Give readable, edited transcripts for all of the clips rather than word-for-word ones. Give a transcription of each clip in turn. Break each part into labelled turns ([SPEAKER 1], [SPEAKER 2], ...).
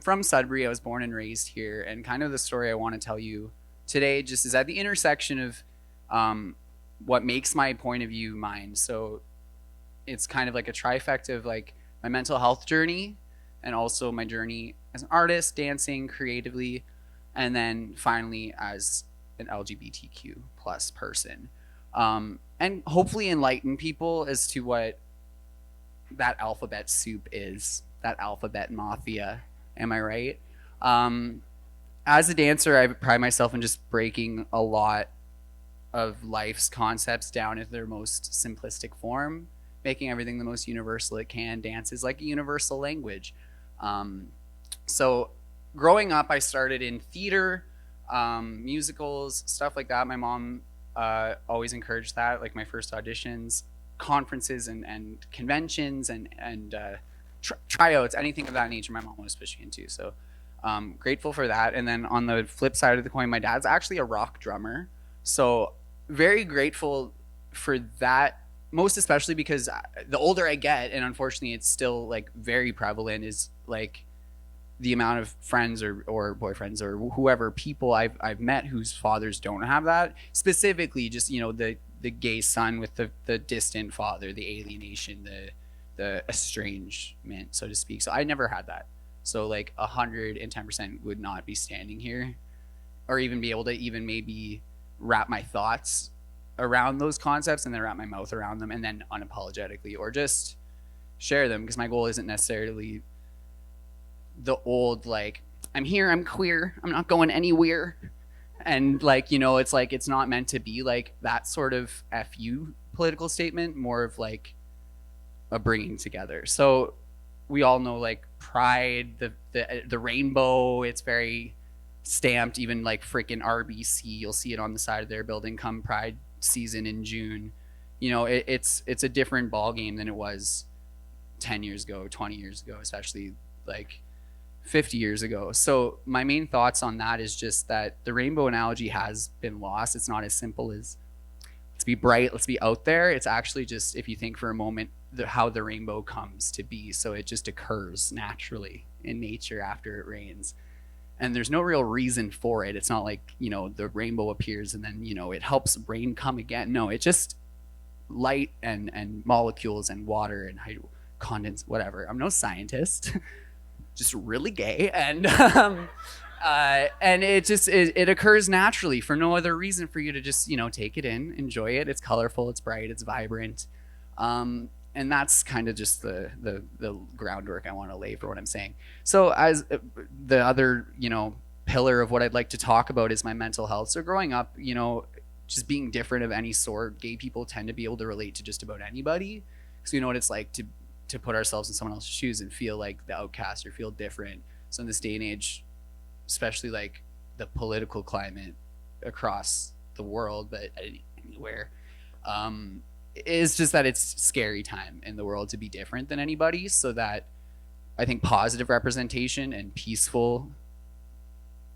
[SPEAKER 1] from Sudbury. I was born and raised here, and kind of the story I want to tell you today just is at the intersection of um, what makes my point of view mine. So it's kind of like a trifecta of like my mental health journey, and also my journey as an artist, dancing creatively, and then finally as an LGBTQ plus person, and hopefully enlighten people as to what that alphabet soup is, that alphabet mafia. Am I right? Um, as a dancer, I pride myself in just breaking a lot of life's concepts down into their most simplistic form, making everything the most universal it can. Dance is like a universal language. Um, so, growing up, I started in theater, musicals, stuff like that. My mom always encouraged that, like my first auditions, conferences, and conventions, and tryouts, anything of that nature. My mom was pushing into. So, grateful for that. And then on the flip side of the coin, my dad's actually a rock drummer. So, very grateful for that, most especially because the older I get, and unfortunately it's still like very prevalent, is like the amount of friends or boyfriends or whoever people I've met whose fathers don't have that. Specifically, just the gay son with the distant father, the alienation, the estrangement, so to speak. So I never had that. So like 110% would not be standing here, or even be able to even maybe wrap my thoughts around those concepts and then wrap my mouth around them and then unapologetically or just share them, because my goal isn't necessarily the old like I'm here, I'm queer, I'm not going anywhere, and it's like it's not meant to be like that sort of fu political statement, more of like a bringing together. So we all know like pride, the rainbow, it's very stamped. Even like freaking RBC, you'll see it on the side of their building come pride season in June. It's a different ball game than it was 10 years ago, 20 years ago, especially like 50 years ago. So my main thoughts on that is just that the rainbow analogy has been lost. It's not as simple as let's be bright, let's be out there. It's actually just, if you think for a moment, how the rainbow comes to be. So it just occurs naturally in nature after it rains, and there's no real reason for it. It's not like the rainbow appears and then it helps rain come again. No, it just light and molecules and water and condense, whatever. I'm no scientist, just really gay, and it occurs naturally for no other reason, for you to just take it in, enjoy it. It's colorful, it's bright, it's vibrant, and that's kind of just the groundwork I want to lay for what I'm saying. So as the other pillar of what I'd like to talk about is my mental health. So growing up, just being different of any sort, gay people tend to be able to relate to just about anybody, because we know what it's like to put ourselves in someone else's shoes and feel like the outcast or feel different. So in this day and age, especially like the political climate across the world, but anywhere, is just that it's scary time in the world to be different than anybody. So that I think positive representation and peaceful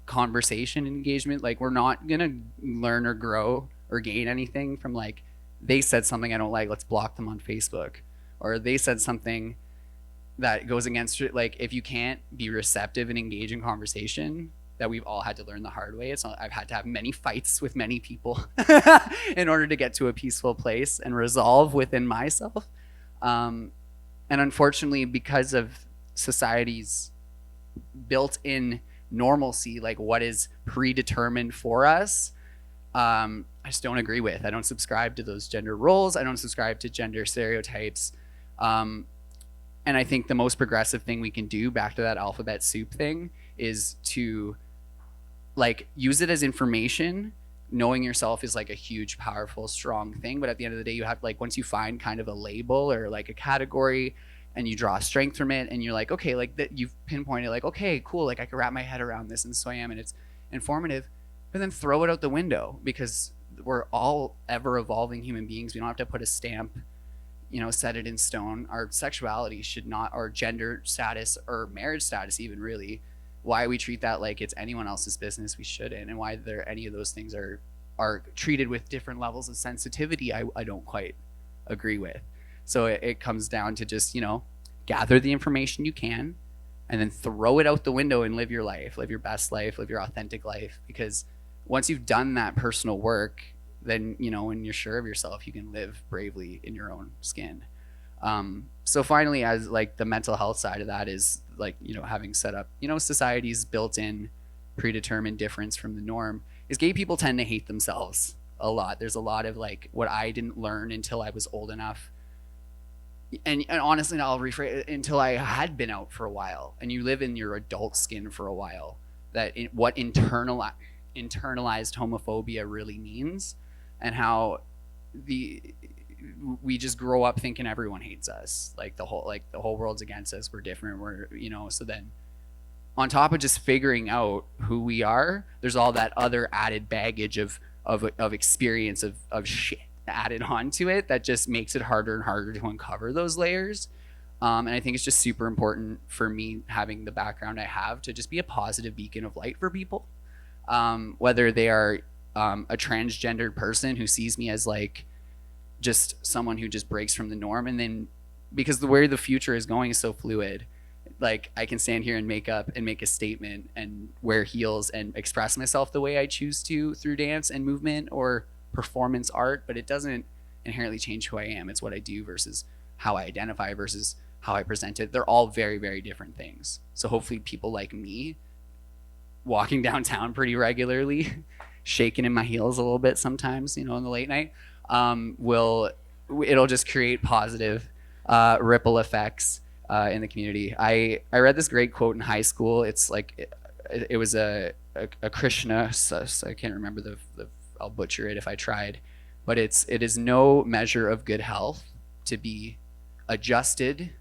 [SPEAKER 1] conversation and engagement, like we're not gonna learn or grow or gain anything from like, they said something I don't like, let's block them on Facebook, or they said something that goes against it. Like if you can't be receptive and engage in conversation, that we've all had to learn the hard way. It's not, I've had to have many fights with many people in order to get to a peaceful place and resolve within myself. And unfortunately, because of society's built-in normalcy, like what is predetermined for us, I just don't agree with. I don't subscribe to those gender roles. I don't subscribe to gender stereotypes. And I think the most progressive thing we can do, back to that alphabet soup thing, is to like use it as information. Knowing yourself is like a huge, powerful, strong thing. But at the end of the day, you have like, once you find kind of a label or like a category and you draw strength from it, and you're like, okay, like that, you've pinpointed like, okay, cool, like I can wrap my head around this, and so I am, and it's informative. But then throw it out the window, because we're all ever evolving human beings. We don't have to put a stamp, set it in stone. Our sexuality should not, or gender status or marriage status even, really, why we treat that like it's anyone else's business, we shouldn't. And why there any of those things are treated with different levels of sensitivity, I don't quite agree with. So it comes down to just gather the information you can, and then throw it out the window and live your life, live your best life, live your authentic life. Because once you've done that personal work, then, you know, when you're sure of yourself, you can live bravely in your own skin. So finally, as like the mental health side of that is like, you know, having set up, you know, society's built-in predetermined difference from the norm is gay people tend to hate themselves a lot. There's a lot of like what I didn't learn until I was old enough. And honestly, I'll rephrase, until I had been out for a while, and you live in your adult skin for a while, that what internalized homophobia really means, and how we just grow up thinking everyone hates us, like the whole world's against us, we're different, we're, you know. So then on top of just figuring out who we are, there's all that other added baggage of experience of shit added onto it that just makes it harder and harder to uncover those layers. And I think it's just super important for me, having the background I have, to just be a positive beacon of light for people, whether they are a transgendered person who sees me as like just someone who just breaks from the norm. And then because the way the future is going is so fluid, like I can stand here and make up and make a statement and wear heels and express myself the way I choose to through dance and movement or performance art, but it doesn't inherently change who I am. It's what I do versus how I identify versus how I present it. They're all very, very different things. So hopefully people like me, walking downtown pretty regularly, shaking in my heels a little bit sometimes, you know, in the late night, it'll just create positive ripple effects in the community. I read this great quote in high school. It's like it was a Krishna, so I can't remember the I'll butcher it if I tried, but it is no measure of good health to be adjusted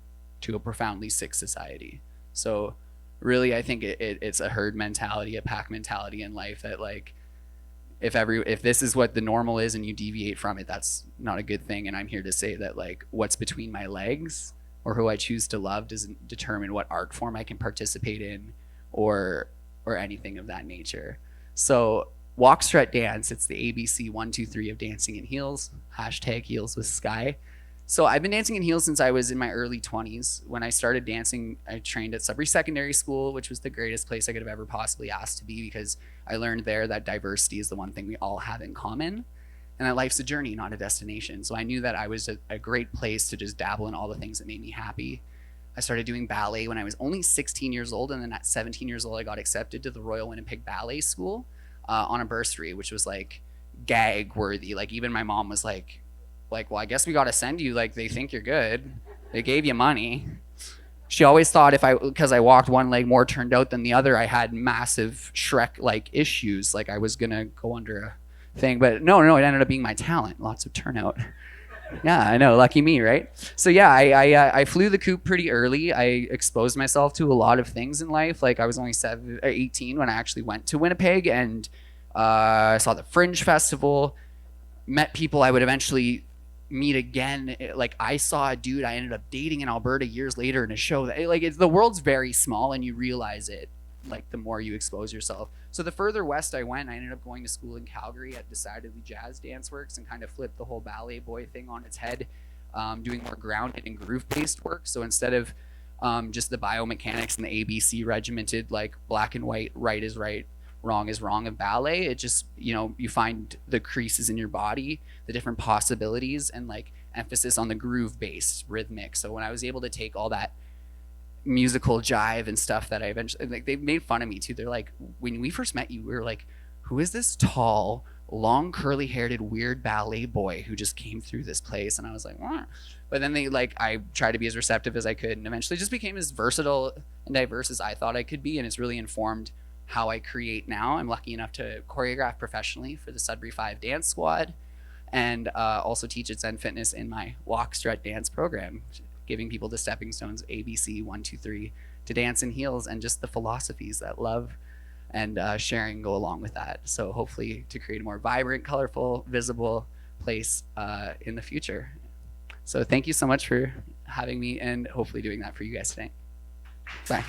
[SPEAKER 1] to a profoundly sick society. So really, I think it's a herd mentality, a pack mentality in life, that like if this is what the normal is and you deviate from it, that's not a good thing. And I'm here to say that like what's between my legs or who I choose to love doesn't determine what art form I can participate in or anything of that nature. So walk, strut, dance. It's the ABC 1, 2, 3 of dancing in heels. Hashtag heels with Sky. So I've been dancing in heels since I was in my early 20s. When I started dancing, I trained at Sudbury Secondary School, which was the greatest place I could have ever possibly asked to be, because I learned there that diversity is the one thing we all have in common, and that life's a journey, not a destination. So I knew that I was a great place to just dabble in all the things that made me happy. I started doing ballet when I was only 16 years old, and then at 17 years old, I got accepted to the Royal Winnipeg Ballet School on a bursary, which was like gag worthy. Like even my mom was like, well, I guess we got to send you. Like they think you're good. They gave you money. She always thought because I walked one leg more turned out than the other, I had massive Shrek-like issues. Like I was gonna go under a thing, but no, it ended up being my talent. Lots of turnout. Yeah, I know. Lucky me, right? So yeah, I flew the coop pretty early. I exposed myself to a lot of things in life. Like I was only 18 when I actually went to Winnipeg, and I saw the Fringe Festival, met people I would eventually meet again. Like I saw a dude I ended up dating in Alberta years later in a show. That like the world's very small, and you realize it like the more you expose yourself. So the further west I went, I ended up going to school in Calgary at Decidedly Jazz Dance Works, and kind of flipped the whole ballet boy thing on its head, doing more grounded and groove-based work. So instead of just the biomechanics and the ABC regimented, like black and white, right is right, wrong is wrong of ballet, it just, you know, you find the creases in your body, the different possibilities, and like emphasis on the groove-based rhythmic. So when I was able to take all that musical jive and stuff that I eventually, like, they made fun of me too. They're like, when we first met you, we were like, who is this tall, long, curly haired, weird ballet boy who just came through this place? And I was like, what? But then I tried to be as receptive as I could, and eventually just became as versatile and diverse as I thought I could be. And it's really informed how I create now. I'm lucky enough to choreograph professionally for the Sudbury 5 dance squad, and also teach at Zen Fitness in my walk, strut, dance program, giving people the stepping stones, ABC 1, 2, 3, to dance in heels, and just the philosophies that love and sharing go along with that. So hopefully to create a more vibrant, colorful, visible place in the future. So thank you so much for having me, and hopefully doing that for you guys today. Bye.